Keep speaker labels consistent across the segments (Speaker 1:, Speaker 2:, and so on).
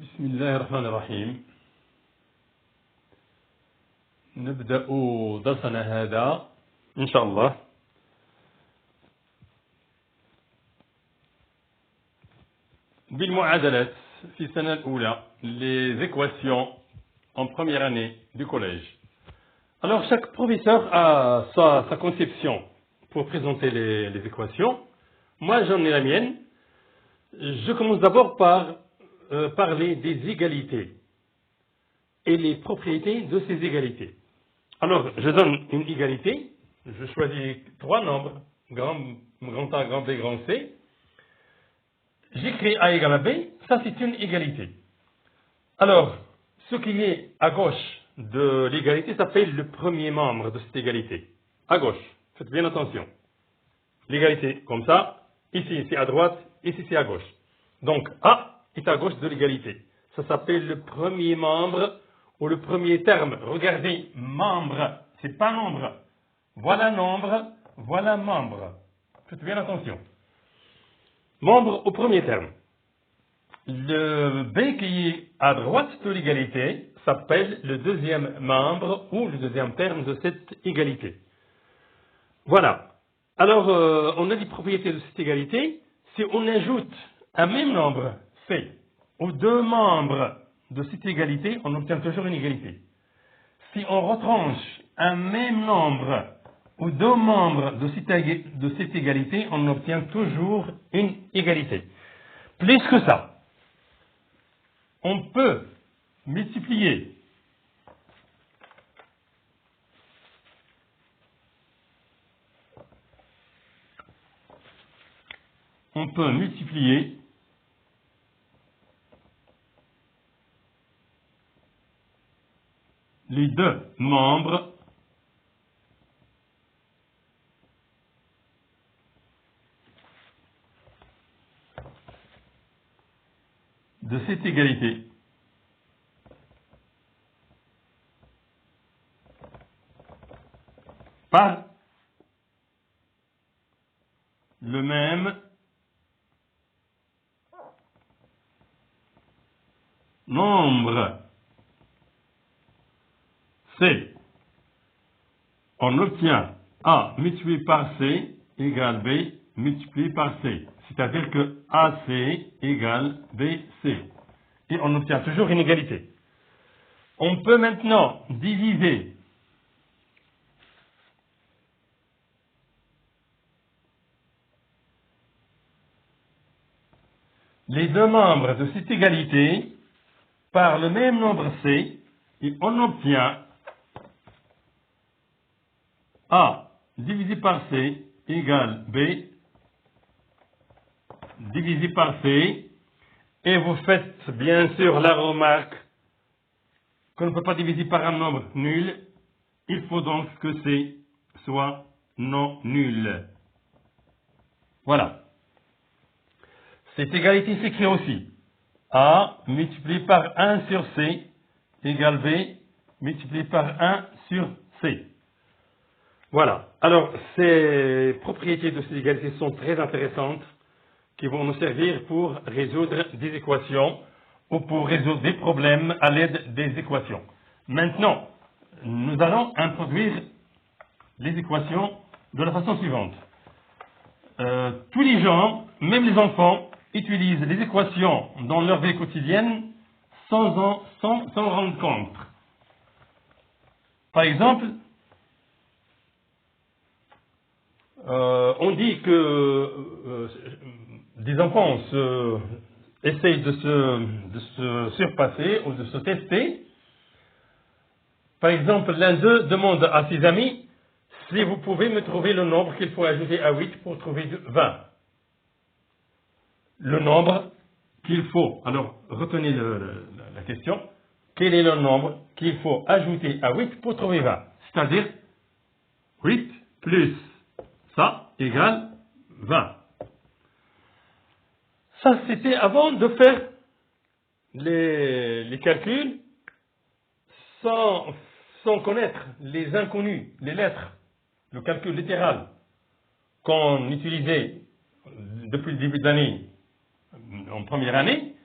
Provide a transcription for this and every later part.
Speaker 1: بسم الله الرحمن الرحيم. نبدأ درسنا هذا إن شاء الله بالمعادلات في السنة الأولى les équations en première année du collège. Alors chaque professeur a sa conception pour présenter les équations. Moi j'en ai la mienne. Je commence d'abord par parler des égalités et les propriétés de ces égalités. Alors, je donne une égalité, je choisis trois nombres, grand A, grand B, grand C. J'écris A égale à B, ça c'est une égalité. Alors, ce qui est à gauche de l'égalité s'appelle le premier membre de cette égalité. À gauche, faites bien attention. L'égalité comme ça, ici c'est à droite, ici c'est à gauche. Donc A est à gauche de l'égalité. Ça s'appelle le premier membre ou le premier terme. Regardez, membre, c'est pas nombre. Voilà nombre, voilà membre. Faites bien attention. Membre au premier terme. Le B qui est à droite de l'égalité s'appelle le deuxième membre ou le deuxième terme de cette égalité. Voilà. Alors, on a des propriétés de cette égalité. Si on ajoute un même nombre, C, aux deux membres de cette égalité, on obtient toujours une égalité. Si on retranche un même nombre aux deux membres de cette égalité, on obtient toujours une égalité. Plus que ça, on peut multiplier les deux membres de cette égalité par le même nombre. C. On obtient A multiplié par C égale B multiplié par C. C'est-à-dire que AC égale BC. Et on obtient toujours une égalité. On peut maintenant diviser les deux membres de cette égalité par le même nombre C et on obtient A divisé par C égale B divisé par C, et vous faites bien sûr la remarque qu'on ne peut pas diviser par un nombre nul, il faut donc que C soit non nul. Voilà. Cette égalité s'écrit aussi A multiplié par 1 sur C égale B multiplié par 1 sur C. Voilà. Alors, ces propriétés de cette égalité sont très intéressantes qui vont nous servir pour résoudre des équations ou pour résoudre des problèmes à l'aide des équations. Maintenant, nous allons introduire les équations de la façon suivante. Tous les gens, même les enfants, utilisent les équations dans leur vie quotidienne sans rendre compte. Par exemple, on dit que des enfants essayent de se surpasser ou de se tester. Par exemple, l'un d'eux demande à ses amis si vous pouvez me trouver le nombre qu'il faut ajouter à 8 pour trouver 20. Le nombre qu'il faut. Alors, retenez la question. Quel est le nombre qu'il faut ajouter à 8 pour trouver 20? C'est-à-dire 8 plus ça égale 20. Ça, c'était avant de faire les calculs sans connaître les inconnus, les lettres, le calcul littéral qu'on utilisait depuis le début de l'année, en première année.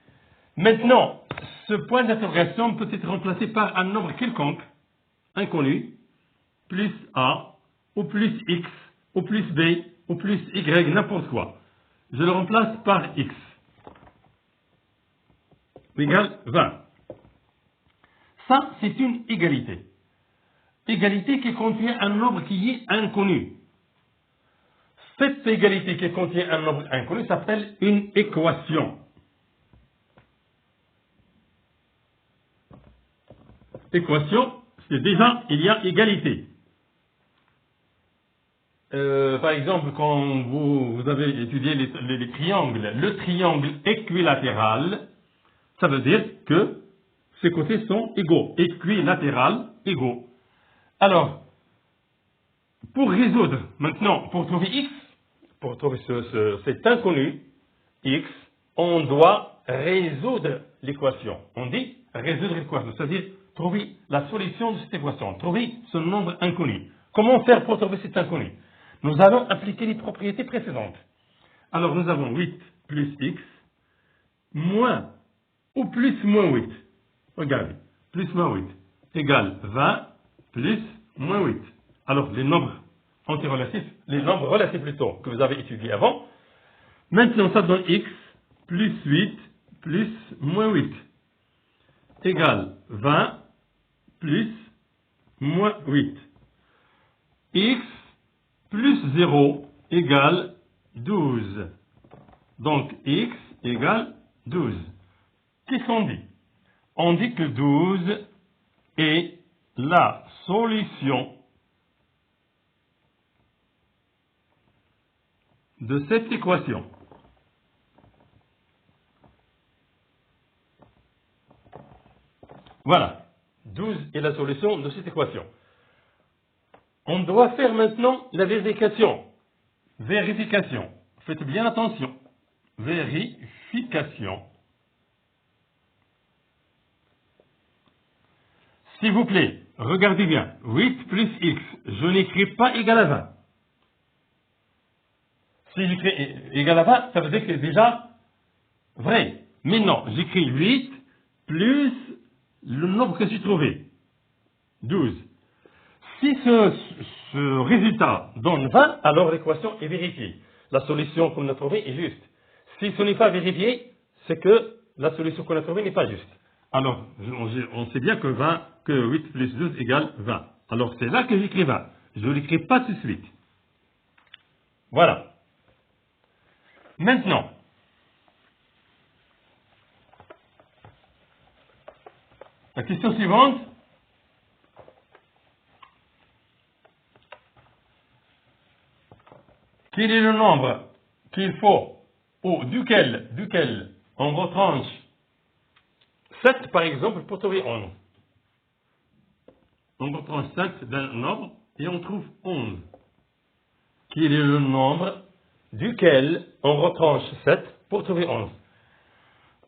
Speaker 1: Maintenant, ce point d'interrogation peut être remplacé par un nombre quelconque, inconnu, plus A, ou plus X, ou plus B, ou plus Y, n'importe quoi. Je le remplace par X, égale 20. Ça, c'est une égalité. Égalité qui contient un nombre qui est inconnu. Cette égalité qui contient un nombre inconnu s'appelle une équation. Équation, c'est déjà, il y a égalité. Par exemple, quand vous avez étudié les triangles, le triangle équilatéral, ça veut dire que ces côtés sont égaux. Équilatéral, égaux. Alors, pour résoudre, maintenant, pour trouver x, pour trouver cet inconnu, x, on doit résoudre l'équation. On dit résoudre l'équation, c'est-à-dire trouver la solution de cette équation, trouver ce nombre inconnu. Comment faire pour trouver cet inconnu? Nous allons appliquer les propriétés précédentes. Alors, nous avons 8 plus x, moins ou plus moins 8. Regardez, plus moins 8 égale 20 plus moins 8. Alors, les nombres antirelatifs, les nombres relatifs plutôt, que vous avez étudiés avant. Maintenant, ça donne x plus 8 plus moins 8 égale 20 plus moins 8. X plus 0 égale 12. Donc, x égale 12. Qu'est-ce qu'on dit? On dit que 12 est la solution de cette équation. Voilà. 12 est la solution de cette équation. On doit faire maintenant la vérification. Vérification. Faites bien attention. Vérification. S'il vous plaît, regardez bien. 8 plus x, je n'écris pas égal à 20. Si j'écris égal à 20, ça veut dire que c'est déjà vrai. Mais non, j'écris 8 plus le nombre que j'ai trouvé. 12. Si ce résultat donne 20, alors l'équation est vérifiée. La solution qu'on a trouvée est juste. Si ce n'est pas vérifié, c'est que la solution qu'on a trouvée n'est pas juste. Alors, on sait bien que 8 plus 12 égale 20. Alors, c'est là que j'écris 20. Je ne l'écris pas tout de suite. Voilà. Maintenant, la question suivante. Quel est le nombre qu'il faut, ou duquel on retranche 7 par exemple pour trouver 11. On retranche 7 d'un nombre et on trouve 11. Quel est le nombre duquel on retranche 7 pour trouver 11?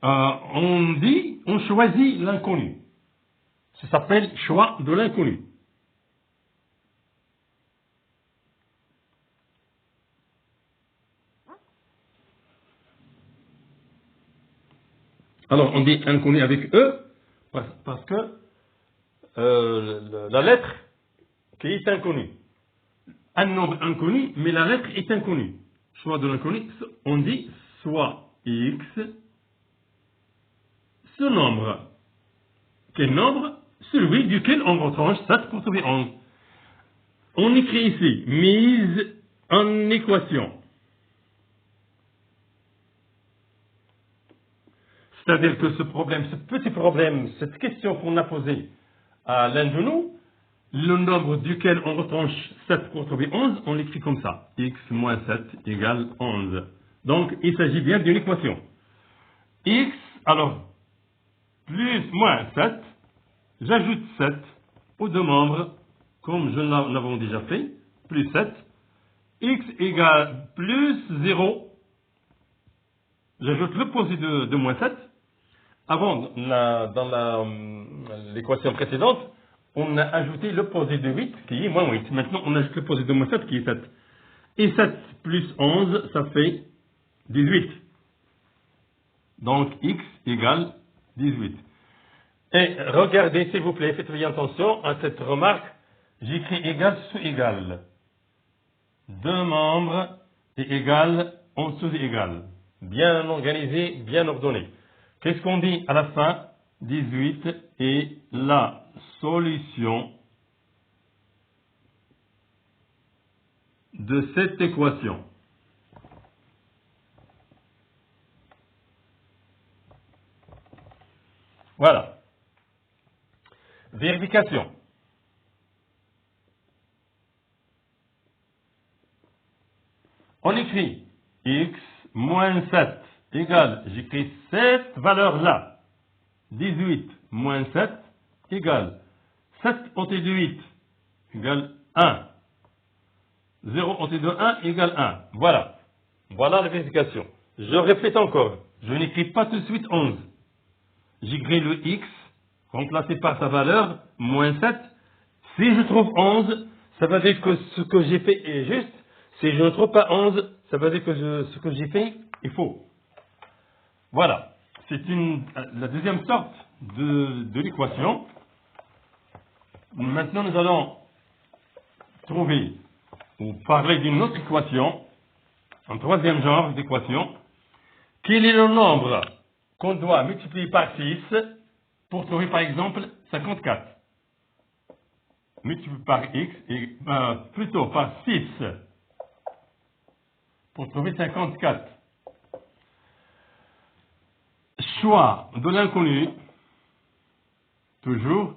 Speaker 1: On choisit l'inconnu. Ça s'appelle choix de l'inconnu. Alors, on dit inconnu avec E, parce que la lettre qui est inconnue. Un nombre inconnu, mais la lettre est inconnue. Choix de l'inconnu, on dit soit x, ce nombre. Quel nombre? Celui duquel on retranche 7 pour trouver 11. On écrit ici, mise en équation. C'est-à-dire que ce petit problème, cette question qu'on a posée à l'un de nous, le nombre duquel on retranche 7 pour trouver 11, on l'écrit comme ça. X moins 7 égale 11. Donc, il s'agit bien d'une équation. X, alors, plus moins 7, j'ajoute 7 aux deux membres, comme nous l'avons déjà fait, plus 7. X égale plus 0. J'ajoute le posé de moins 7. Avant, dans l'équation précédente, on a ajouté le posé de 8 qui est moins 8. Maintenant, on ajoute le posé de moins 7 qui est 7. Et 7 plus 11, ça fait 18. Donc, x égale 18. Et regardez, s'il vous plaît, faites bien attention à cette remarque. J'écris égal sous égal. Deux membres et égal en sous égal. Bien organisé, bien ordonné. Qu'est-ce qu'on dit à la fin? 18 est la solution de cette équation. Voilà. Vérification. On écrit x moins 7 égale, j'écris cette valeur-là. 18 moins 7 égale 7 ôté de 8 égale 1. 0 ôté de 1 égale 1. Voilà. Voilà la vérification. Je répète encore. Je n'écris pas tout de suite 11. J'écris le x remplacé par sa valeur, moins 7. Si je trouve 11, ça veut dire que ce que j'ai fait est juste. Si je ne trouve pas 11, ça veut dire que ce que j'ai fait est faux. Voilà. C'est la deuxième sorte de l'équation. Maintenant, nous allons trouver ou parler d'une autre équation, un troisième genre d'équation. Quel est le nombre qu'on doit multiplier par 6 pour trouver par exemple 54? Multiplié par x, et plutôt par 6 pour trouver 54. Choix de l'inconnu, toujours.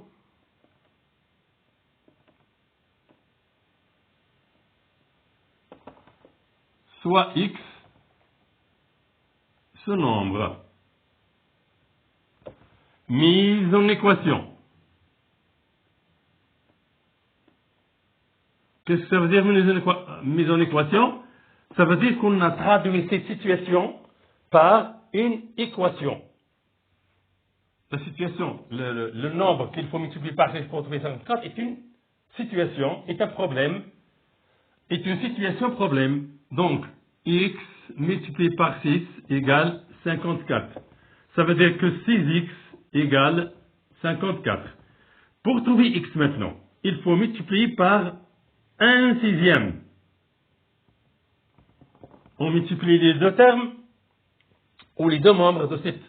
Speaker 1: Soit x, ce nombre. Mise en équation. Qu'est-ce que ça veut dire mise en équation? Ça veut dire qu'on a traduit cette situation par une équation. La situation, le nombre qu'il faut multiplier par 6 pour trouver 54 est une situation, est un problème, est une situation problème. Donc, x multiplié par 6 égale 54. Ça veut dire que 6x égale 54. Pour trouver x maintenant, il faut multiplier par 1 sixième. On multiplie les deux termes, ou les deux membres de cette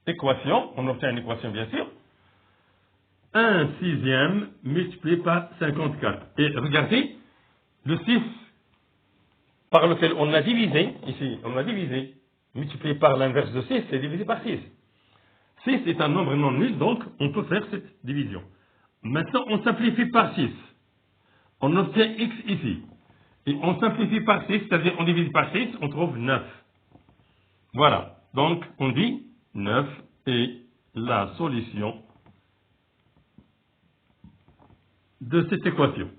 Speaker 1: équation, on obtient une équation bien sûr, 1 sixième multiplié par 54. Et regardez, le 6 par lequel on a divisé, ici, on a divisé, multiplié par l'inverse de 6, c'est divisé par 6. 6 est un nombre non nul, donc on peut faire cette division. Maintenant, on simplifie par 6. On obtient x ici. Et on simplifie par 6, c'est-à-dire on divise par 6, on trouve 9. Voilà. Donc, on dit 9 est la solution de cette équation.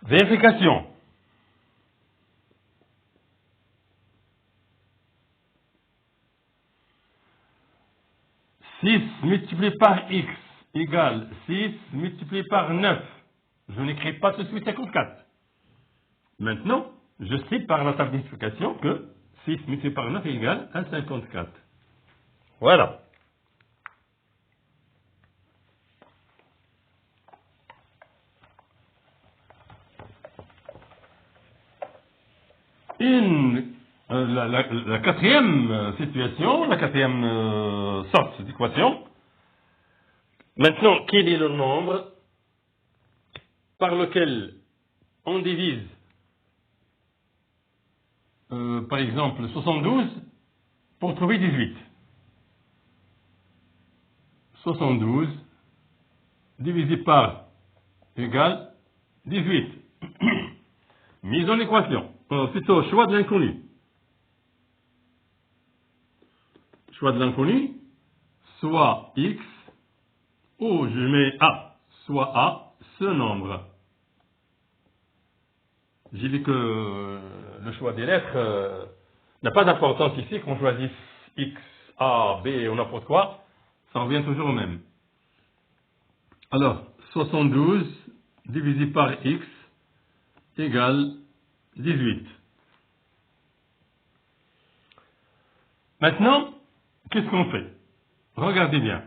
Speaker 1: Vérification. « 6 multiplié par x égale 6 multiplié par 9. » Je n'écris pas tout de suite 54. Maintenant, je sais par la table d'explication que 6 multiplié par 9 est égal à 54. Voilà. La quatrième situation, la quatrième sorte d'équation. Maintenant, quel est le nombre par lequel on divise, par exemple, 72 pour trouver 18? 72 divisé par égale 18. Mise en équation. Plutôt choix de l'inconnu. Choix de l'inconnu, soit x, ou je mets a, soit a, ce nombre. J'ai dit que le choix des lettres n'a pas d'importance ici, qu'on choisisse x, a, b ou n'importe quoi, ça revient toujours au même. Alors, 72 divisé par x égale 18. Maintenant, qu'est-ce qu'on fait? Regardez bien.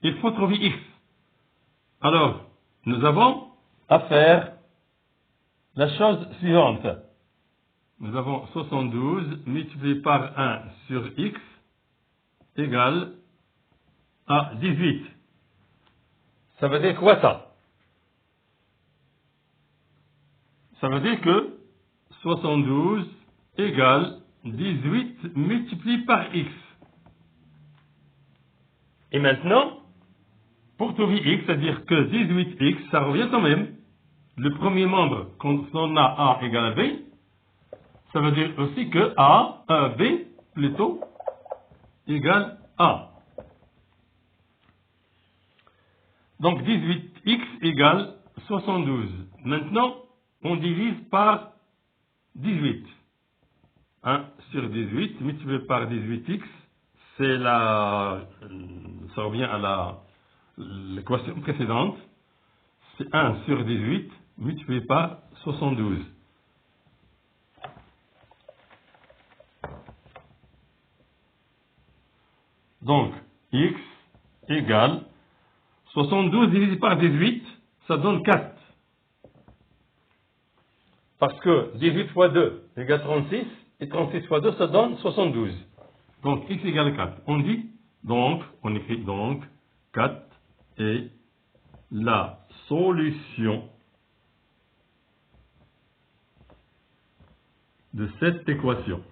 Speaker 1: Il faut trouver x. Alors, nous avons à faire la chose suivante. Nous avons 72 multiplié par 1 sur x égale à 18. Ça veut dire quoi ça? Ça veut dire que 72 égale 18 multiplié par x. Et maintenant, pour trouver x, c'est-à-dire que 18x, ça revient quand même. Le premier membre, quand on a a égale à b, ça veut dire aussi que b plutôt égale a. Donc 18x égale 72. Maintenant, on divise par 18. 1 sur 18 multiplié par 18x, ça revient à l'équation précédente. C'est 1 sur 18 multiplié par 72. Donc, x égale 72 divisé par 18, ça donne 4. Parce que 18 fois 2 égale 36, et 36 fois 2, ça donne 72. Donc, x égale 4. On écrit donc 4 est la solution de cette équation.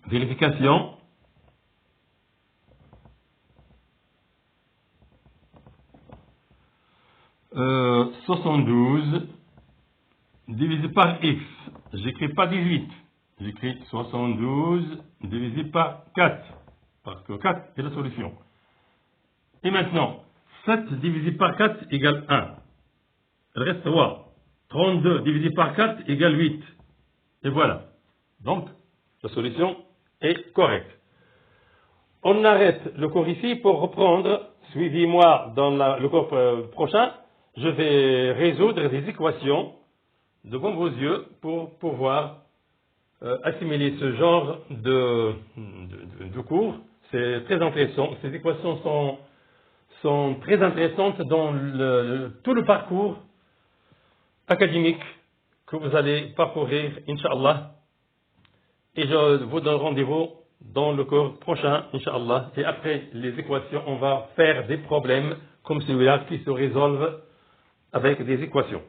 Speaker 1: Vérification. Euh, 72 divisé par x. J'écris pas 18. J'écris 72 divisé par 4. Parce que 4 est la solution. Et maintenant, 7 divisé par 4 égale 1. Il reste 3. 32 divisé par 4 égale 8. Et voilà. Donc, la solution est correcte. On arrête le cours ici pour reprendre. Suivez-moi dans le cours prochain. Je vais résoudre des équations devant vos yeux pour pouvoir assimiler ce genre de cours. C'est très intéressant. Ces équations sont très intéressantes dans tout le parcours académique que vous allez parcourir, Inch'Allah. Et je vous donne rendez-vous dans le cours prochain, Inch'Allah. Et après les équations, on va faire des problèmes comme celui-là qui se résolvent avec des équations.